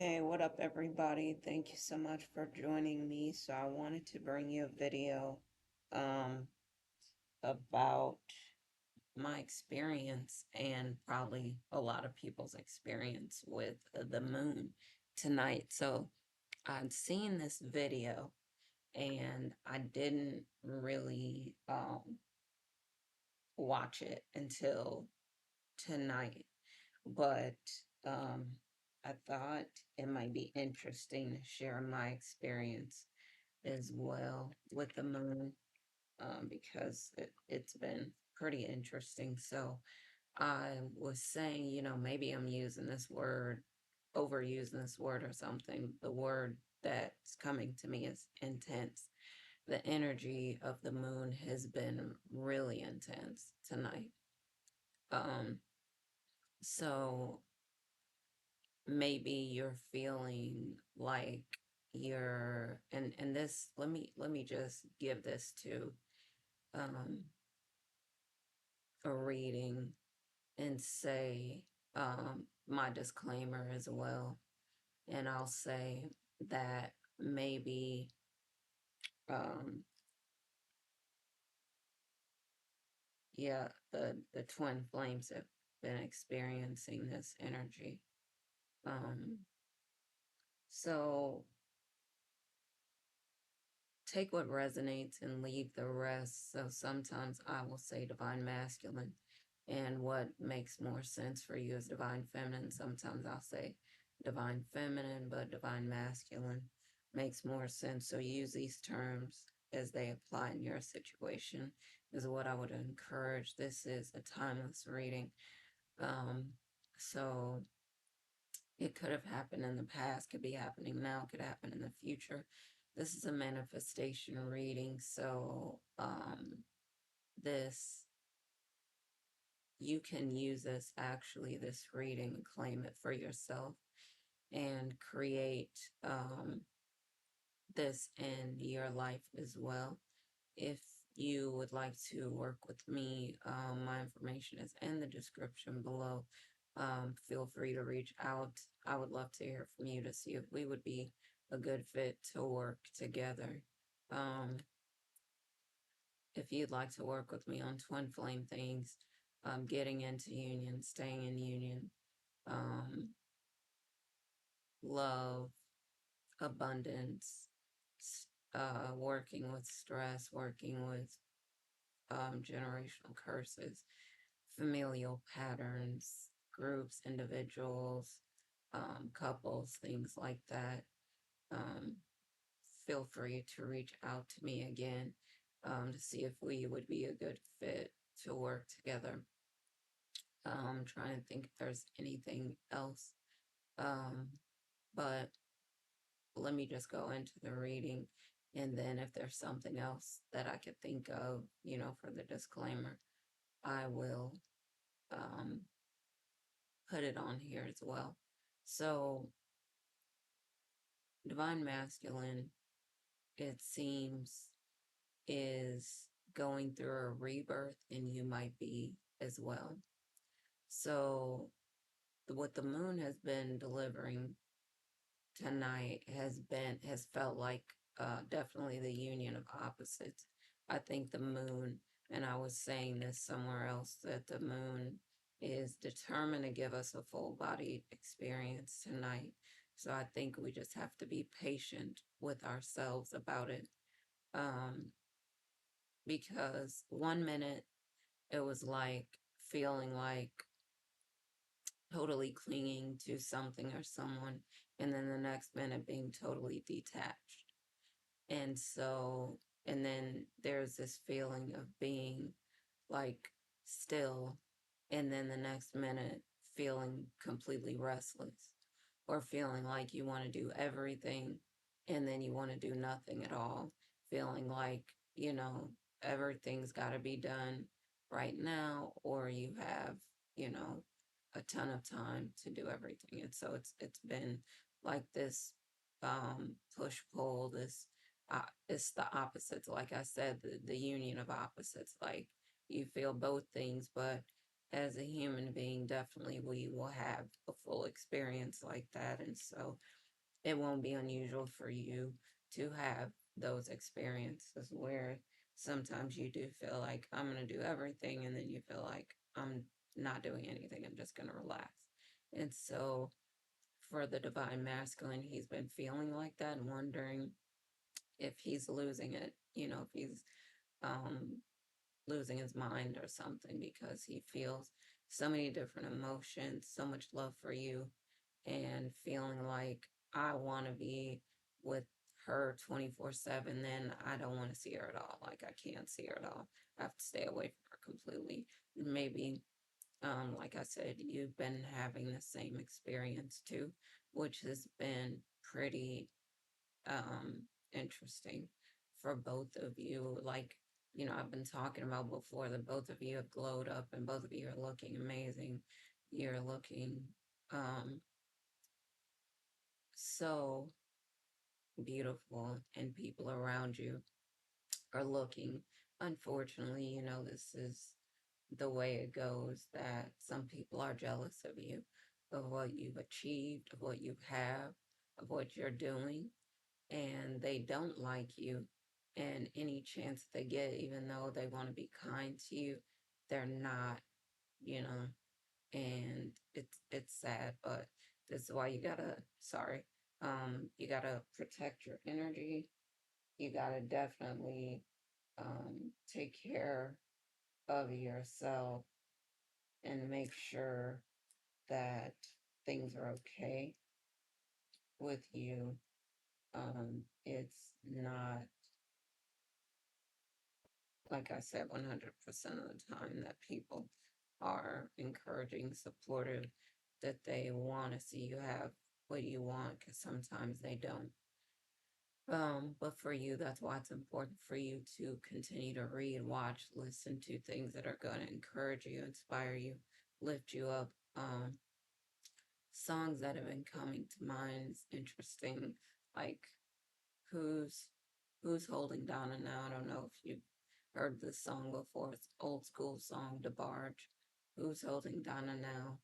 Hey, what up, everybody? Thank you so much for joining me. So, I wanted to bring you a video um, about my experience and probably a lot of people's experience with the moon tonight. So, I'd seen this video and I didn't really watch it until tonight, but um, I thought it might be interesting to share my experience as well with the moon, because it's been pretty interesting. So I was saying, maybe I'm using this word, overusing this word or something. The word that's coming to me is intense. The energy of the moon has been really intense tonight. Um, so maybe you're feeling like and this, let me just give this to um a reading and say my disclaimer as well. And I'll say that maybe um yeah, the twin flames have been experiencing this energy. Um so take what resonates and leave the rest. So sometimes I will say divine masculine, and what makes more sense for you is divine feminine. Sometimes I'll say divine feminine, but divine masculine makes more sense. So use these terms as they apply in your situation, is what I would encourage. This is a timeless reading. Um, so it could have happened in the past, could be happening now, could happen in the future. This is a manifestation reading, so this you can use this reading, and claim it for yourself and create this in your life as well. If you would like to work with me, my information is in the description below. Feel free to reach out. I would love to hear from you to see if we would be a good fit to work together. Um, if you'd like to work with me on twin flame things, getting into union, staying in union, um, love, abundance, working with stress, working with generational curses, familial patterns, groups, individuals, couples, things like that. Um, Feel free to reach out to me again, to see if we would be a good fit to work together. Trying to think if there's anything else. Um, but let me just go into the reading. And then if there's something else that I could think of, for the disclaimer, I will um, put it on here as well. So, divine masculine, it seems, is going through a rebirth, and you might be as well. So, what the moon has been delivering tonight has felt like definitely the union of opposites. I think the moon, and I was saying this somewhere else, that the moon is determined to give us a full body experience tonight. So I think we just have to be patient with ourselves about it. Um, because one minute it was like feeling like totally clinging to something or someone, and then the next minute being totally detached. And so, and then there's this feeling of being like still, and then the next minute feeling completely restless, or feeling like you want to do everything and then you want to do nothing at all, feeling like, everything's got to be done right now, or you have, you know, a ton of time to do everything. And so it's been like this push pull, this it's the opposites. Like I said, the union of opposites. Like you feel both things, but as a human being, definitely we will have a full experience like that. And so it won't be unusual for you to have those experiences where sometimes you do feel like I'm going to do everything, and then you feel like I'm not doing anything, I'm just going to relax. And so for the divine masculine, he's been feeling like that and wondering if he's losing it, if he's um, losing his mind or something, because he feels so many different emotions, so much love for you, and feeling like I want to be with her 24/7, then I don't want to see her at all. Like, I can't see her at all. I have to stay away from her completely. Maybe, like I said, you've been having the same experience too, which has been pretty interesting for both of you. Like, I've been talking about before that both of you have glowed up and both of you are looking amazing. You're looking um so beautiful, and people around you are looking. Unfortunately, this is the way it goes, that some people are jealous of you, of what you've achieved, of what you have, of what you're doing, and they don't like you. And any chance they get, even though they want to be kind to you, they're not, you know, and it's sad, but this is why you gotta protect your energy. You gotta definitely take care of yourself and make sure that things are okay with you. It's not, like I said, 100% of the time that people are encouraging, supportive, that they want to see you have what you want, because sometimes they don't. But for you, that's why it's important for you to continue to read, watch, listen to things that are going to encourage you, inspire you, lift you up. Songs that have been coming to mind is interesting, like who's who's holding Donna now. I don't know if you've heard this song before. It's old school song, DeBarge. Who's holding Donna now?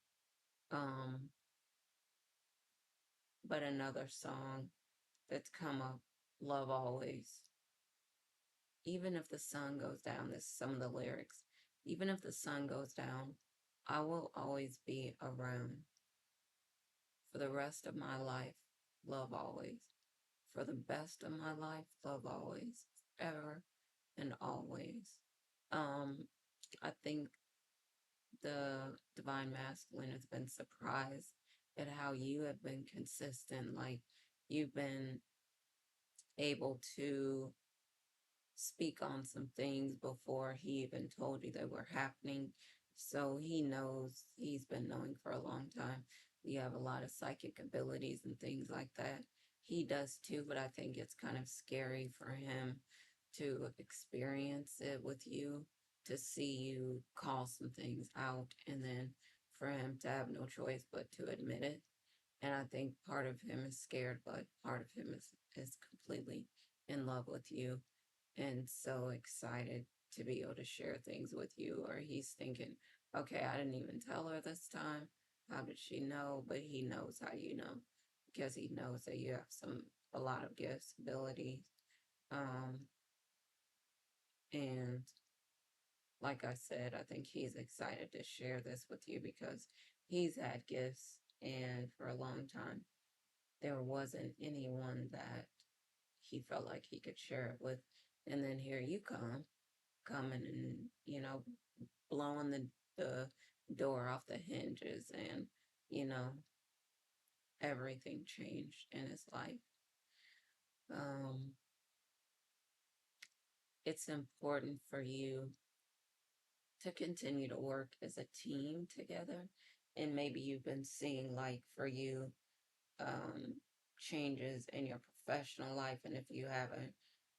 Um, but another song that's come up, Love Always. Even if the sun goes down, this is some of the lyrics. Even if the sun goes down, I will always be around. For the rest of my life, love always. For the best of my life, love always. Ever and always. Um, I think the divine masculine has been surprised at how you have been consistent. Like, you've been able to speak on some things before he even told you they were happening. So he knows, he's been knowing for a long time. You have a lot of psychic abilities and things like that. He does too, but I think it's kind of scary for him to experience it with you, to see you call some things out, and then for him to have no choice but to admit it. And I think part of him is scared, but part of him is completely in love with you and so excited to be able to share things with you. Or he's thinking, okay, I didn't even tell her this time. How did she know? But he knows how you know, because he knows that you have a lot of gifts, abilities. Um, and like I said, I think he's excited to share this with you because he's had gifts, and for a long time, there wasn't anyone that he felt like he could share it with. And then here you coming and, blowing the door off the hinges, and, you know, everything changed in his life. Um, it's important for you to continue to work as a team together. And maybe you've been seeing, like, for you, um, changes in your professional life. And if you haven't,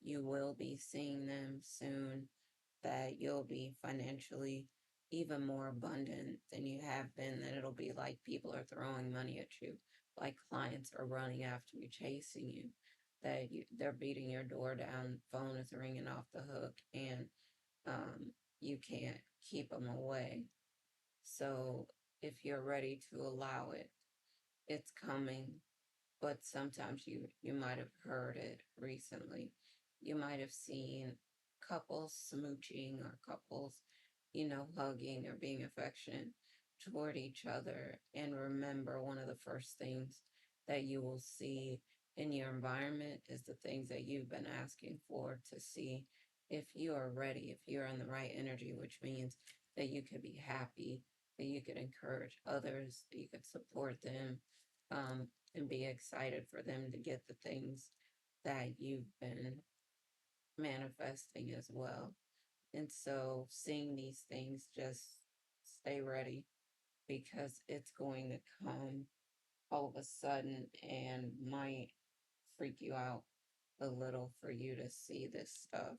you will be seeing them soon, that you'll be financially even more abundant than you have been, that it'll be like people are throwing money at you, like clients are running after you, chasing you, that they're beating your door down, phone is ringing off the hook, and you can't keep them away. So if you're ready to allow it, it's coming. But sometimes you might have heard it recently. You might have seen couples smooching or couples, hugging or being affectionate toward each other. And remember, one of the first things that you will see in your environment is the things that you've been asking for, to see if you are ready, if you're in the right energy, which means that you could be happy, that you could encourage others, that you could support them, and be excited for them to get the things that you've been manifesting as well. And so, seeing these things, just stay ready, because it's going to come all of a sudden and might freak you out a little for you to see this stuff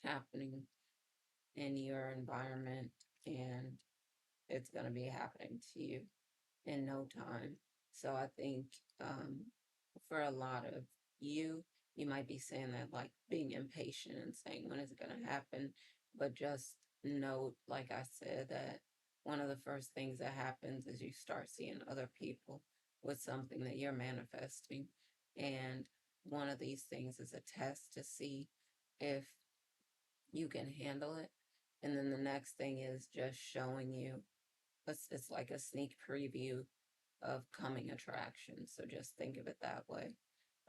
happening in your environment, and it's going to be happening to you in no time. So I think, for a lot of you, you might be saying that, like, being impatient and saying, when is it going to happen? But just note, like I said, that one of the first things that happens is you start seeing other people with something that you're manifesting. And one of these things is a test to see if you can handle it. And then the next thing is just showing you, it's like a sneak preview of coming attractions. So just think of it that way.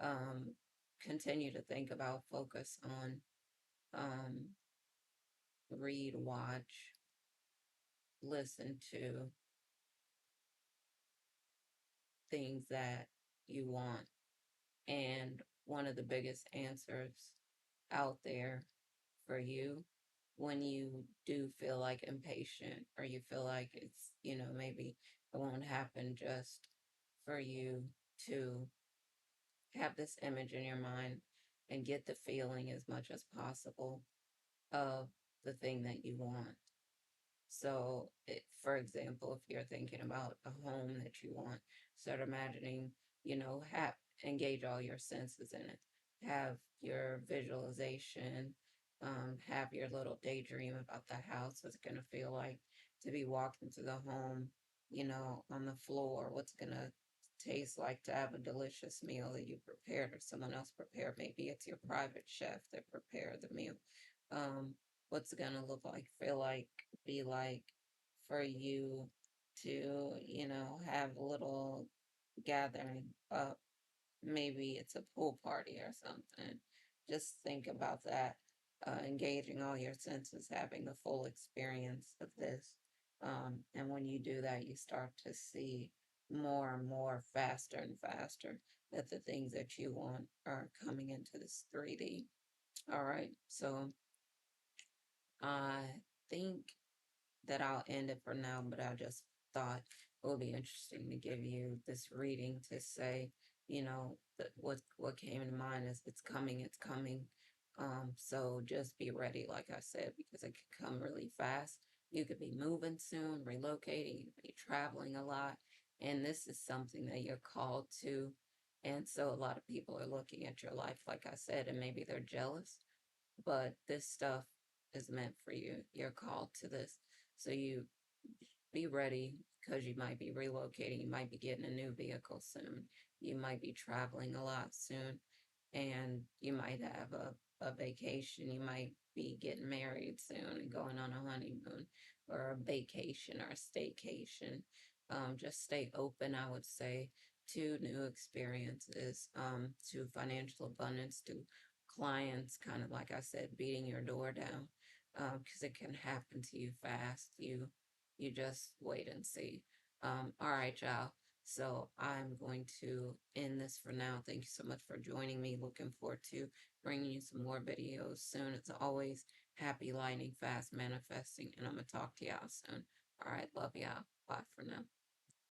Um, Continue to think about, focus on, um, read, watch, listen to things that you want. And one of the biggest answers out there for you, when you do feel like impatient, or you feel like it's, maybe it won't happen, just for you to have this image in your mind and get the feeling as much as possible of the thing that you want. So, for example, if you're thinking about a home that you want, start imagining, have engage all your senses in it. Have your visualization, have your little daydream about the house. What's it gonna feel like to be walking through the home, on the floor? What's it gonna taste like to have a delicious meal that you prepared or someone else prepared? Maybe it's your private chef that prepared the meal. Um, what's it gonna look like, feel like, be like for you to, have a little gathering up. Maybe it's a pool party or something. Just think about that. Engaging all your senses, having the full experience of this. And when you do that, you start to see more and more, faster and faster, that the things that you want are coming into this 3D. All right. So I think that I'll end it for now, but I just thought it would be interesting to give you this reading to say, that what came to mind is, it's coming, it's coming. So just be ready, like I said, because it could come really fast. You could be moving soon, relocating, you could be traveling a lot, and this is something that you're called to. And so a lot of people are looking at your life, like I said, and maybe they're jealous, but this stuff is meant for you. You're called to this. So you be ready, because you might be relocating, you might be getting a new vehicle soon, you might be traveling a lot soon, and you might have a vacation, you might be getting married soon and going on a honeymoon, or a vacation or a staycation. Just stay open, I would say, to new experiences, to financial abundance, to clients, kind of like I said, beating your door down, because it can happen to you fast. You just wait and see. All right, y'all. So I'm going to end this for now. Thank you so much for joining me. Looking forward to bringing you some more videos soon. It's always happy lighting, fast manifesting, and I'm going to talk to y'all soon. All right. Love y'all. Bye for now.